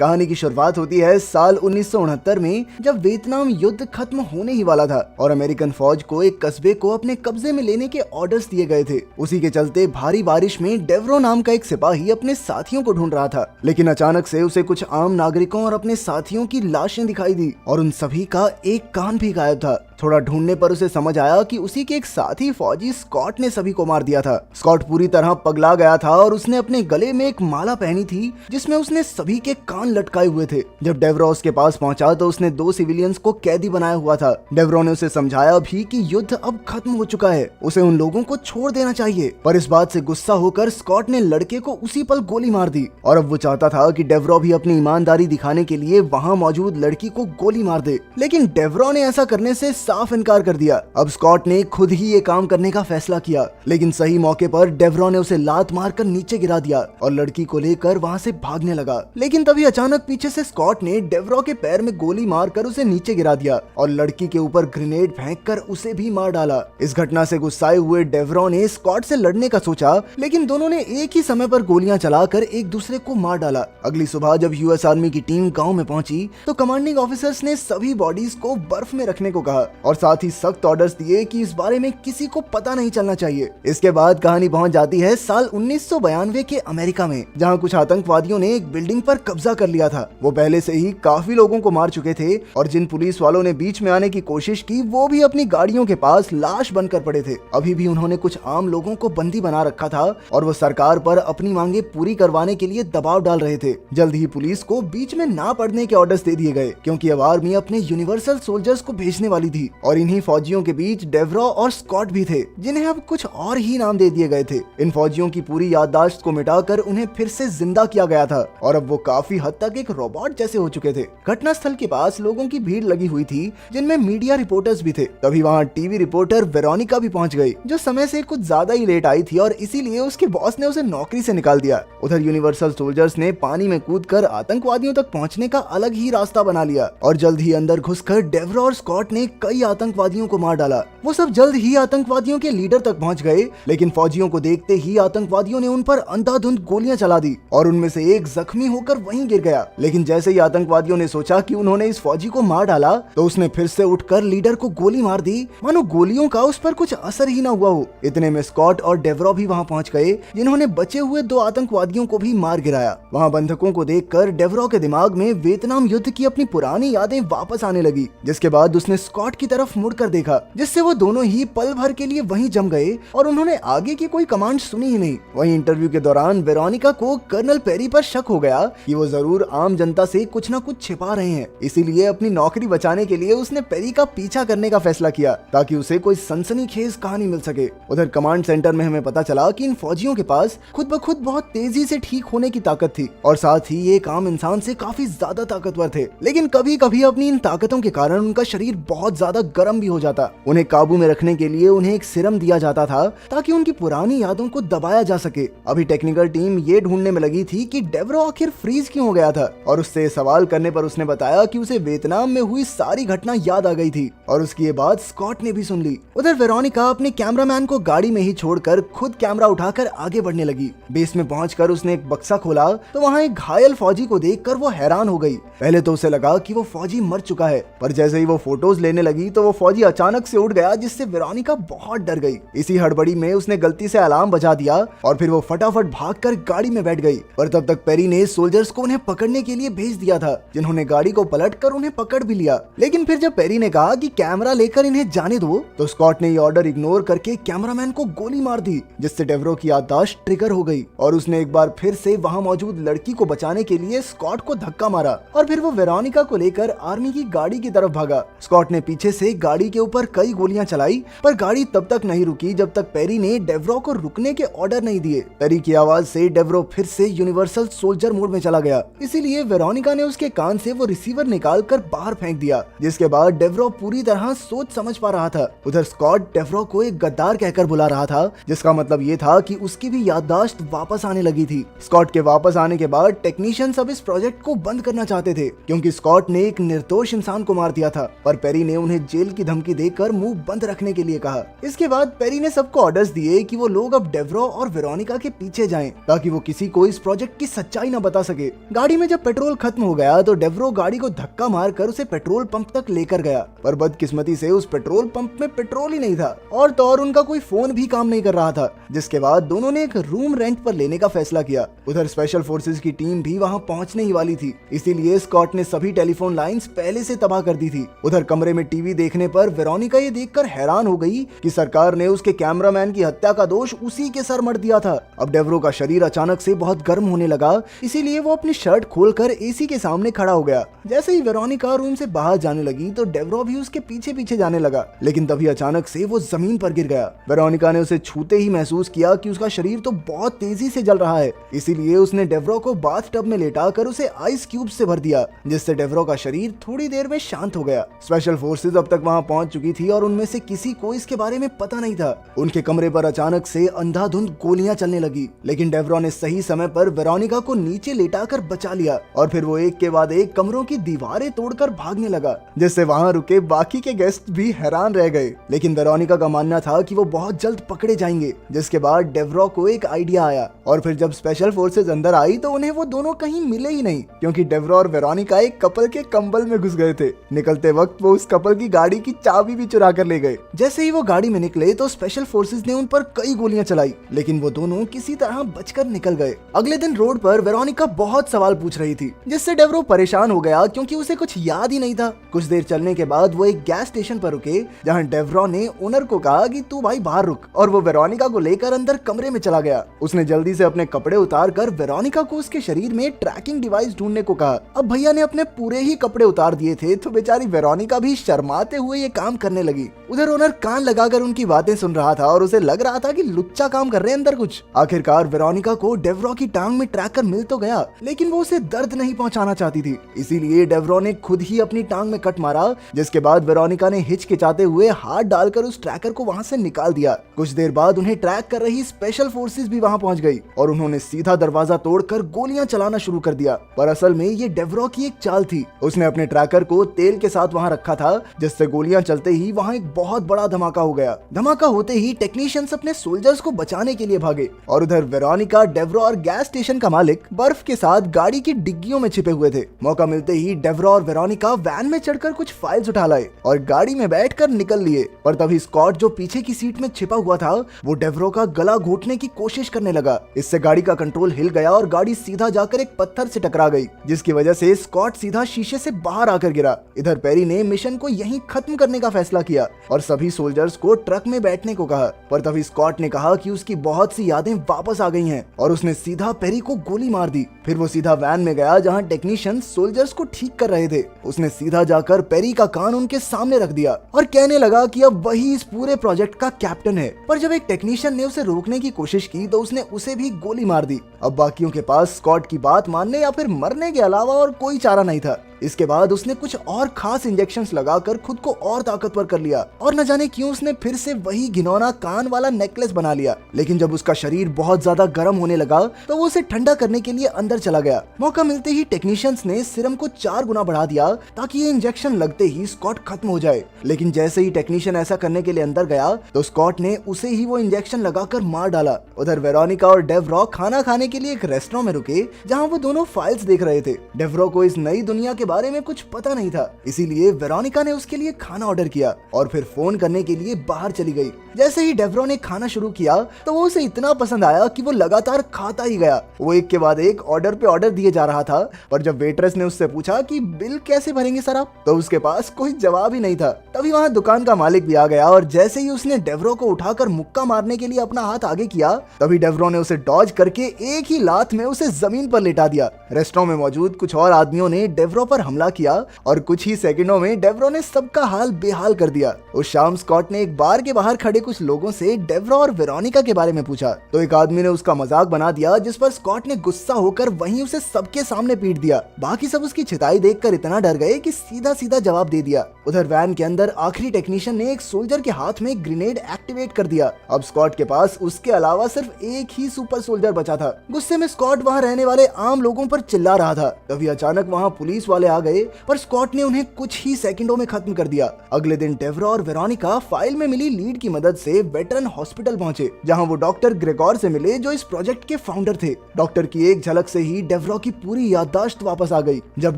कहानी की शुरुआत होती है साल 1969 में, जब वियतनाम युद्ध खत्म होने ही वाला था और अमेरिकन फौज को एक कस्बे को अपने कब्जे में लेने के ऑर्डर्स दिए गए थे। उसी के चलते भारी बारिश में डेवरो नाम का एक सिपाही अपने साथियों को ढूंढ रहा था, लेकिन अचानक से उसे कुछ आम नागरिकों और अपने साथियों की लाशें दिखाई दी और उन सभी का एक कान भी गायब था। थोड़ा ढूंढने पर उसे समझ आया कि उसी के एक साथी फौजी स्कॉट ने सभी को मार दिया था। स्कॉट पूरी तरह पगला गया था और उसने अपने गले में एक माला पहनी थी जिसमें उसने सभी के कान लटकाए हुए थे। जब डेवरो उसके पास पहुंचा तो उसने 2 सिविलियंस को कैदी बनाया हुआ था। डेवरो ने उसे समझाया भी कि युद्ध अब खत्म हो चुका है, उसे उन लोगों को छोड़ देना चाहिए। पर इस बात से गुस्सा होकर स्कॉट ने लड़के को उसी पल गोली मार दी और अब वो चाहता था कि डेवरो भी अपनी ईमानदारी दिखाने के लिए वहाँ मौजूद लड़की को गोली मार दे, लेकिन डेवरो ने ऐसा करने से साफ इनकार कर दिया। अब स्कॉट ने खुद ही ये काम करने का फैसला किया, लेकिन सही मौके पर डेवरो ने उसे लात मारकर नीचे गिरा दिया और लड़की को लेकर वहाँ से भागने लगा। लेकिन तभी अचानक पीछे से स्कॉट ने डेवरो के पैर में गोली मारकर उसे नीचे गिरा दिया और लड़की के ऊपर ग्रेनेड फेंककर उसे भी मार डाला। इस घटना से गुस्साए हुए डेवरो ने स्कॉट से लड़ने का सोचा, लेकिन दोनों ने एक ही समय पर गोलियां चलाकर एक दूसरे को मार डाला। अगली सुबह जब यूएस आर्मी की टीम गाँव में पहुंची तो कमांडिंग ऑफिसर्स ने सभी बॉडीज को बर्फ में रखने को कहा और साथ ही सख्त ऑर्डर्स दिए कि इस बारे में किसी को पता नहीं चलना चाहिए। इसके बाद कहानी पहुंच जाती है साल 1992 के अमेरिका में, जहां कुछ आतंकवादियों ने एक बिल्डिंग पर कब्जा कर लिया था। वो पहले से ही काफी लोगों को मार चुके थे और जिन पुलिस वालों ने बीच में आने की कोशिश की वो भी अपनी गाड़ियों के पास लाश बनकर पड़े थे। अभी भी उन्होंने कुछ आम लोगों को बंदी बना रखा था और वो सरकार पर अपनी मांगे पूरी करवाने के लिए दबाव डाल रहे थे। जल्द ही पुलिस को बीच में ना पड़ने के ऑर्डर्स दे दिए गए, क्योंकि अब आर्मी अपने यूनिवर्सल सोल्जर्स को भेजने वाली थी और इन्हीं फौजियों के बीच डेवरो और स्कॉट भी थे, जिन्हें अब कुछ और ही नाम दे दिए गए थे। इन फौजियों की पूरी याददाश्त को मिटाकर उन्हें फिर से जिंदा किया गया था और अब वो काफी हद तक एक रोबोट जैसे हो चुके थे। घटनास्थल के पास लोगों की भीड़ लगी हुई थी, जिनमें मीडिया रिपोर्टर्स भी थे। तभी वहाँ टीवी रिपोर्टर वेरोनिका भी पहुंच गई, जो समय से कुछ ज्यादा ही लेट आई थी और इसीलिए उसके बॉस ने उसे नौकरी से निकाल दिया। उधर यूनिवर्सल सोल्जर्स ने पानी में कूदकर आतंकवादियों तक पहुंचने का अलग ही रास्ता बना लिया और जल्द ही अंदर घुसकर डेवरो और स्कॉट ने कई आतंकवादियों को मार डाला। वो सब जल्द ही आतंकवादियों के लीडर तक पहुंच गए, लेकिन फौजियों को देखते ही आतंकवादियों ने उन पर अंधाधुंध गोलियां चला दी और उनमें से एक जख्मी होकर वहीं गिर गया। लेकिन जैसे ही आतंकवादियों ने सोचा कि उन्होंने इस फौजी को मार डाला तो उसने फिर से उठकर लीडर को गोली मार दी, मानो गोलियों का उस पर कुछ असर ही न हुआ हो। इतने में स्कॉट और डेवरो भी वहां पहुंच गए, जिन्होंने बचे हुए 2 आतंकवादियों को भी मार गिराया। वहां बंधकों को देखकर डेवरो के दिमाग में वियतनाम युद्ध की अपनी पुरानी यादें वापस आने लगी, जिसके बाद उसने स्कॉट की तरफ मुड़कर देखा, जिससे वो दोनों ही पल भर के लिए वहीं जम गए और उन्होंने आगे की कोई कमांड सुनी ही नहीं। वहीं इंटरव्यू के दौरान वेरोनिका को कर्नल पेरी पर शक हो गया कि वो जरूर आम जनता से कुछ न कुछ छिपा रहे हैं। इसीलिए अपनी नौकरी बचाने के लिए उसने पेरी का पीछा करने का फैसला किया ताकि उसे कोई सनसनीखेज कहानी मिल सके। उधर कमांड सेंटर में हमें पता चला कि इन फौजियों के पास खुद ब खुद बहुत तेजी से ठीक होने की ताकत थी और साथ ही एक आम इंसान से काफी ज्यादा ताकतवर थे, लेकिन कभी कभी अपनी इन ताकतों के कारण उनका शरीर बहुत ज्यादा गर्म भी हो जाता। उन्हें काबू में रखने के लिए उन्हें एक सिरम दिया जाता था ताकि उनकी पुरानी यादों को दबाया जा सके। अभी टेक्निकल टीम ये ढूंढने में लगी थी कि डेवरो आखिर फ्रीज क्यों हो गया था और उससे सवाल करने पर उसने बताया कि उसे वियतनाम में हुई सारी घटना याद आ गई थी और उसकी ये बात स्कॉट ने भी सुन ली। उधर वेरोनिका अपने कैमरामैन को गाड़ी में ही छोड़कर खुद कैमरा उठाकर आगे बढ़ने लगी। बेस में पहुंचकर उसने एक बक्सा खोला तो वहाँ एक घायल फौजी को देखकर वो हैरान हो गई। पहले तो उसे लगा कि वो फौजी मर चुका है, पर जैसे ही वो फोटोज लेने लगी तो वो फौजी अचानक से उठ गया, जिससे वेरोनिका बहुत डर गई। इसी हड़बड़ी में उसने गलती से अलार्म बजा दिया और फिर वो फटाफट भागकर गाड़ी में बैठ गई। पर तब तक पेरी ने सोल्जर्स को उन्हें पकड़ने के लिए भेज दिया था, जिन्होंने गाड़ी को पलटकर उन्हें पकड़ भी लिया। लेकिन फिर जब पेरी ने कहा कि कैमरा लेकर इन्हें जाने दो तो स्कॉट ने ये ऑर्डर इग्नोर करके कैमरामैन को गोली मार दी, जिससे डेवरो की याददाश्त ट्रिगर हो गई और उसने एक बार फिर से वहां मौजूद लड़की को बचाने के लिए स्कॉट को धक्का मारा और फिर वो वेरोनिका को लेकर आर्मी की गाड़ी की तरफ भागा। स्कॉट ने पीछे से गाड़ी के ऊपर कई गोलियां चलाई, पर गाड़ी तब तक नहीं रुकी जब तक पेरी ने डेवरो को रुकने के ऑर्डर नहीं दिए। पेरी की आवाज से डेवरो फिर से यूनिवर्सल सोल्जर मोड में चला गया, इसीलिए वेरोनिका ने उसके कान से वो रिसीवर निकाल कर बाहर फेंक दिया, जिसके बाद डेवरो पूरी तरह सोच समझ पा रहा था। उधर स्कॉट डेवरो को एक गद्दार कहकर बुला रहा था, जिसका मतलब ये था कि उसकी भी याददाश्त वापस आने लगी थी। स्कॉट के वापस आने के बाद टेक्नीशियंस अब इस प्रोजेक्ट को बंद करना चाहते थे, क्योंकि स्कॉट ने एक निर्दोष इंसान को मार दिया था, पर पेरी ने उन्हें जेल की धमकी देकर मुंह बंद रखने के लिए कहा। इसके बाद पेरी ने सबको ऑर्डर्स दिए कि वो लोग अब डेवरो और वेरोनिका के पीछे जाएं, ताकि वो किसी को इस प्रोजेक्ट की सच्चाई न बता सके। गाड़ी गाड़ी में जब पेट्रोल खत्म हो गया तो डेवरो गाड़ी को धक्का मारकर उसे पेट्रोल पंप तक लेकर गया, पर बदकिस्मती से उस पेट्रोल पंप में पेट्रोल ही नहीं था और तो और उनका कोई फोन भी काम नहीं कर रहा था, जिसके बाद दोनों ने एक रूम रेंट पर लेने का फैसला किया। उधर स्पेशल फोर्सेज की टीम भी वहां पहुंचने ही वाली थी, इसीलिए स्कॉट ने सभी टेलीफोन लाइंस पहले से तबाह कर दी थी। उधर कमरे में टीवी देखने पर वेरोनिका ये देखकर हैरान हो गई कि सरकार ने उसके कैमरामैन की हत्या का दोष उसी के सर मढ़ दिया था। अब डेवरो का शरीर अचानक से बहुत गर्म होने लगा, इसीलिए वो अपनी शर्ट खोलकर एसी के सामने खड़ा हो गया। जैसे ही वेरोनिका रूम से बाहर जाने लगी तो डेवरो भी उसके पीछे पीछे जाने लगा, लेकिन तभी अचानक से वो जमीन पर गिर गया। वेरोनिका ने उसे छूते ही महसूस किया कि उसका शरीर तो बहुत तेजी से जल रहा है, इसीलिए उसने डेवरो को बाथ टब में लेटाकर उसे आइस क्यूब से भर दिया, जिससे डेवरो का शरीर थोड़ी देर में शांत हो गया। स्पेशल फोर्सेज अब तक वहां पहुंच चुकी थी और उनमें से किसी को इसके बारे में पता नहीं था। उनके कमरे पर अचानक से अंधाधुंध गोलियां चलने लगी, लेकिन डेवरो ने सही समय पर वेरोनिका को नीचे लेटाकर बचा लिया और फिर वो एक के बाद एक कमरों की दीवारें तोड़कर भागने लगा, जिससे वहां रुके बाकी के गेस्ट भी हैरान रह गए। लेकिन वेरोनिका का मानना था कि वो बहुत जल्द पकड़े जाएंगे, जिसके बाद डेवरो को एक आइडिया आया और फिर जब स्पेशल फोर्सेज अंदर आई तो उन्हें वो दोनों कहीं मिले ही नहीं, क्योंकि डेवरो और वेरोनिका एक कपल के कंबल में घुस गए थे। निकलते वक्त वो उस कपल की गाड़ी की चाबी भी चुरा कर ले गए। जैसे ही वो गाड़ी में निकले तो स्पेशल फोर्सेज ने उन पर कई गोलियां चलाई, लेकिन वो दोनों किसी तरह बचकर निकल गए। अगले दिन रोड पर वेरोनिका बहुत सवाल पूछ रही थी, जिससे डेवरो परेशान हो गया क्योंकि उसे कुछ याद ही नहीं था। कुछ देर चलने के बाद वो एक गैस स्टेशन पर रुके, जहां डेवरो ने ओनर को कहा कि तू भाई बाहर रुक, और वो वेरोनिका को लेकर अंदर कमरे में चला गया। उसने जल्दी से अपने कपड़े उतार कर वेरोनिका को उसके शरीर में ट्रैकिंग डिवाइस ढूंढने को कहा। अब भैया ने अपने पूरे ही कपड़े उतार दिए थे तो बेचारी वेरोनिका भी शर्माते हुए ये काम करने लगी। उधर ओनर कान लगाकर उनकी बातें सुन रहा था और उसे लग रहा था कि लुच्चा काम कर रहे हैं अंदर कुछ। आखिरकार वेरोनिका को डेवरो की टांग में ट्रैकर मिल तो गया, लेकिन वो उसे दर्द नहीं पहुंचाना चाहती थी, इसीलिए डेवरो ने खुद ही अपनी टांग में कट मारा, जिसके बाद वेरोनिका ने हिचकिचाते हुए हाथ डालकर उस ट्रैकर को वहां से निकाल दिया। कुछ देर बाद उन्हें ट्रैक कर रही स्पेशल फोर्सेस भी वहां पहुंच गई और उन्होंने सीधा दरवाजा तोड़कर गोलियां चलाना शुरू कर दिया, पर असल में ये डेवरो की एक चाल थी। उसने अपने ट्रैकर को तेल के साथ वहां रखा था, जिससे गोलियां चलते ही वहां एक बहुत बड़ा धमाका हो गया। धमाका होते ही टेक्नीशियंस अपने सोल्जर्स को बचाने के लिए भागे और उधर वेरोनिका, डेवरो और गैस स्टेशन का मालिक बर्फ के साथ गाड़ी की डिग्गियों में छिपे हुए थे। मौका मिलते ही डेवरो और वेरोनिका वैन में चढ़कर कुछ फाइल्स उठा लाए और गाड़ी में बैठकर निकल लिए, पर तभी स्कॉट जो पीछे की सीट में छिपा हुआ था वो डेवरो का गला घोटने की कोशिश करने लगा। इससे गाड़ी का कंट्रोल हिल गया और गाड़ी सीधा जाकर एक पत्थर से टकरा गई, जिसकी वजह से स्कॉट सीधा शीशे से बाहर आकर गिरा। इधर पेरी ने मिशन को यहीं खत्म करने का फैसला किया और सभी सोल्जर्स को ट्रक में बैठने को कहा, पर तभी स्कॉट ने कहा कि उसकी बहुत सी यादें वापस आ गई हैं और उसने सीधा पेरी को गोली मार दी। फिर वो सीधा वैन में गया जहां टेक्नीशियन सोल्जर्स को ठीक कर रहे थे। उसने सीधा जाकर पेरी का कान उनके सामने रख दिया और कहने लगा कि अब वही इस पूरे प्रोजेक्ट का कैप्टन है, पर जब एक टेक्नीशियन ने उसे रोकने की कोशिश की तो उसने उसे भी गोली मार दी। अब बाकियों के पास स्कॉट की बात मानने या फिर मरने के अलावा और कोई चारा नहीं था। इसके बाद उसने कुछ और खास इंजेक्शंस लगाकर खुद को और ताकतवर कर लिया और न जाने क्यों उसने फिर से वही घिनौना कान वाला नेकलेस बना लिया। लेकिन जब उसका शरीर बहुत ज्यादा गर्म होने लगा तो वो उसे ठंडा करने के लिए अंदर चला गया। मौका मिलते ही टेक्नीशियंस ने सीरम को 4 गुना बढ़ा दिया ताकि ये इंजेक्शन लगते ही स्कॉट खत्म हो जाए। लेकिन जैसे ही टेक्नीशियन ऐसा करने के लिए अंदर गया तो स्कॉट ने उसे ही वो इंजेक्शन लगाकर मार डाला। उधर वेरोनिका और डेवरो खाना खाने के लिए एक रेस्टोरेंट में रुके जहाँ वो दोनों फाइल्स देख रहे थे। डेवरो को इस नई दुनिया के बारे में कुछ पता नहीं था, इसीलिए वेरोनिका ने उसके लिए खाना ऑर्डर किया और फिर फोन करने के लिए बाहर चली गई। जैसे ही डेवरो ने खाना शुरू किया तो वो उसे इतना पसंद आया कि वो लगातार खाता ही गया। वो एक के बाद एक ऑर्डर पे ऑर्डर दिए जा रहा था, पर जब वेट्रेस ने उससे पूछा कि बिल कैसे भरेंगे सर आप, तो उसके पास कोई जवाब ही नहीं था। तभी वहाँ दुकान का मालिक भी आ गया और जैसे ही उसने डेवरो को उठाकर मुक्का मारने के लिए अपना हाथ आगे किया तभी डेवरो ने उसे डॉज करके एक ही लात में उसे जमीन पर लेटा दिया। रेस्टोरेंट में मौजूद कुछ और आदमियों ने डेवरो पर हमला किया और कुछ ही सेकंडों में डेवरो ने सबका हाल बेहाल कर दिया। उस शाम स्कॉट ने एक बार के बाहर खड़े कुछ लोगों से डेवरो और वेरोनिका के बारे में पूछा तो एक आदमी ने उसका मजाक बना दिया, जिस पर स्कॉट ने गुस्सा होकर वहीं उसे सबके सामने पीट दिया। बाकी सब उसकी छिताई देखकर इतना डर गए कि सीधा सीधा जवाब दे दिया। उधर वैन के अंदर आखिरी टेक्नीशियन ने एक सोल्जर के हाथ में ग्रेनेड एक्टिवेट कर दिया। अब स्कॉट के पास उसके अलावा सिर्फ एक ही सुपर सोल्जर बचा था। गुस्से में स्कॉट वहाँ रहने वाले आम लोगों पर चिल्ला रहा था। तभी अचानक वहाँ पुलिस वाले आ गए, पर स्कॉट ने उन्हें कुछ ही सेकंडों में खत्म कर दिया। अगले दिन डेवरा और वेरोनिका फाइल में मिली लीड की मदद से वेटरन हॉस्पिटल पहुंचे, जहां वो डॉक्टर ग्रेगोर से मिले जो इस प्रोजेक्ट के फाउंडर थे। डॉक्टर की एक झलक से ही डेवरा की पूरी याददाश्त वापस आ गई। जब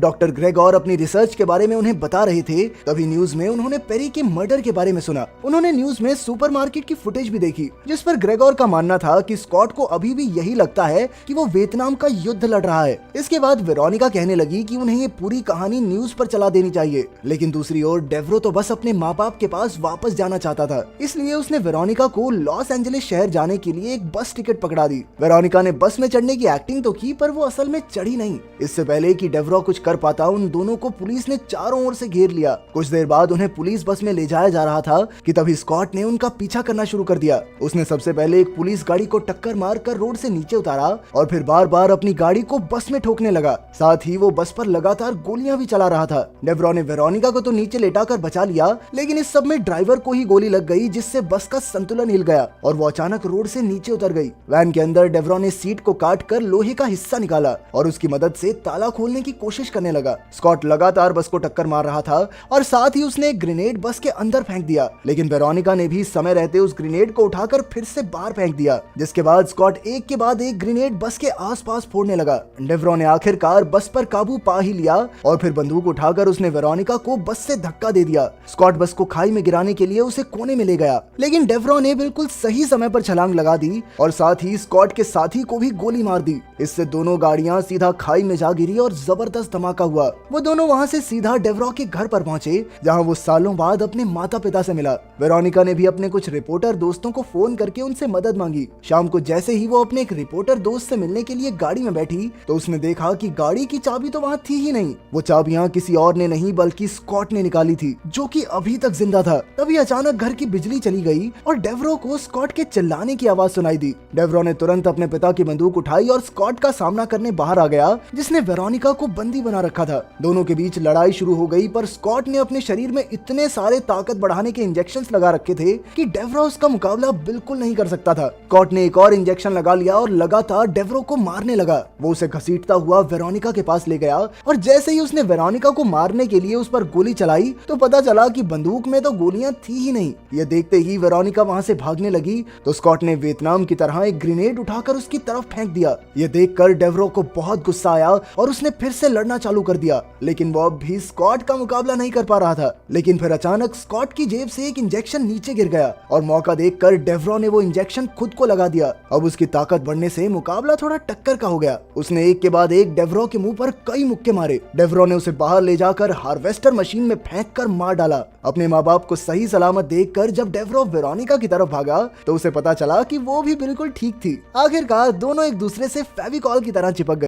डॉक्टर ग्रेगोर अपनी रिसर्च के बारे में उन्हें बता रहे थे, तभी न्यूज में उन्होंने पेरी के मर्डर के बारे में सुना। उन्होंने न्यूज में सुपरमार्केट की फुटेज भी देखी, जिस पर ग्रेगोर का मानना था कि स्कॉट को अभी भी यही लगता है कि वो वियतनाम का युद्ध लड़ रहा है। इसके बाद वेरोनिका कहने लगी कि उन्हें ये पूरी कहानी न्यूज पर चला देनी चाहिए, लेकिन दूसरी ओर डेवरो तो बस अपने माँ बाप के पास वापस जाना चाहता था। इसलिए उसने वेरोनिका को लॉस एंजलिस शहर जाने के लिए एक बस टिकट पकड़ा दी। वेरोनिका ने बस में चढ़ने की एक्टिंग तो की, पर वो असल में चढ़ी नहीं। इससे पहले कि डेवरो कुछ कर पाता, उन दोनों को पुलिस ने चारों ओर से घेर लिया। कुछ देर बाद उन्हें पुलिस बस में ले जाया जा रहा था कि तभी स्कॉट ने उनका पीछा करना शुरू कर दिया। उसने सबसे पहले एक पुलिस गाड़ी को टक्कर मारकर रोड से नीचे उतारा और फिर बार बार अपनी गाड़ी को बस में ठोकने लगा। साथ ही वो बस पर लगातार गोलियां भी चला रहा था। डेवरो ने वेरोनिका को तो नीचे लेटाकर बचा लिया, लेकिन इस सब में ड्राइवर को ही गोली लग गई, जिससे बस का संतुलन हिल गया और वो अचानक रोड से नीचे उतर गई। वैन के अंदर डेवरो ने सीट को काटकर लोहे का हिस्सा निकाला और उसकी मदद से ताला खोलने की कोशिश करने लगा। स्कॉट लगातार बस को टक्कर मार रहा था और साथ ही उसने एक ग्रेनेड बस के अंदर फेंक दिया, लेकिन वेरोनिका ने भी समय रहते उस ग्रेनेड को उठाकर फिर से बाहर फेंक दिया, जिसके बाद स्कॉट एक के बाद एक ग्रेनेड बस के आसपास फोड़ने लगा। डेवरो ने आखिरकार बस पर काबू पा ही लिया और फिर बंदूक उठाकर उसने वेरोनिका को बस से धक्का दे दिया। स्कॉट बस को खाई में गिराने के लिए उसे कोने में ले गया, लेकिन डेवरो ने बिल्कुल सही समय पर छलांग लगा दी और साथ ही स्कॉट के साथी को भी गोली मार दी। इससे दोनों गाड़ियां सीधा खाई में जा गिरी और जबरदस्त धमाका हुआ। वो दोनों वहां से सीधा डेवरो के घर पर पहुंचे, जहां वो सालों बाद अपने माता पिता से मिला। वेरोनिका ने भी अपने कुछ रिपोर्टर दोस्तों को फोन करके उनसे मदद मांगी। शाम को जैसे ही वो अपने एक रिपोर्टर दोस्त से मिलने के लिए गाड़ी में बैठी, तो उसने देखा कि गाड़ी की चाबी तो वहाँ थी ही नहीं। वो चाबियां किसी और ने नहीं बल्कि स्कॉट ने निकाली थी, जो कि अभी तक जिंदा था। तभी अचानक घर की बिजली चली गई और डेवरो को स्कॉट के चिल्लाने की आवाज सुनाई दी। डेवरो ने तुरंत अपने पिता की बंदूक उठाई और स्कॉट का सामना करने बाहर आ गया, जिसने वेरोनिका को बंदी बना रखा था। दोनों के बीच लड़ाई शुरू हो गई, पर स्कॉट ने अपने शरीर में इतने सारे ताकत बढ़ाने के इंजेक्शंस लगा रखे थे कि डेवरो उसका मुकाबला बिल्कुल नहीं कर सकता था। स्कॉट ने एक और इंजेक्शन लगा लिया और लगातार डेवरो को मारने लगा। वो उसे घसीटता हुआ वेरोनिका के पास ले गया और जैसे ही उसने वेरोनिका को मारने के लिए उस पर गोली चलाई, तो पता चला कि बंदूक में तो गोलियां थी ही नहीं। ये देखते ही वेरोनिका वहां से भागने लगी, तो स्कॉट ने वियतनाम की तरह एक ग्रेनेड उठाकर उसकी तरफ फेंक दिया। ये देखकर डेवरो को बहुत गुस्सा आया और उसने फिर से लड़ना चालू कर दिया, लेकिन वो अब भी स्कॉट का मुकाबला नहीं कर पा रहा था। लेकिन फिर अचानक स्कॉट की जेब से एक इंजेक्शन नीचे गिर गया और मौका देखकर डेवरो ने वो इंजेक्शन खुद को लगा दिया। अब उसकी ताकत बढ़ने से मुकाबला थोड़ा टक्कर का हो गया। उसने एक के बाद एक डेवरो के मुंह पर कई मुक्के मारे। डेवरो ने उसे बाहर ले जाकर हार्वेस्टर मशीन में फेंककर मार डाला। अपने माँ बाप को सही सलामत देखकर जब डेवरो वेरोनिका की तरफ भागा, तो उसे पता चला कि वो भी बिल्कुल ठीक थी। आखिरकार दोनों एक दूसरे से फेविकॉल की तरह चिपक गए।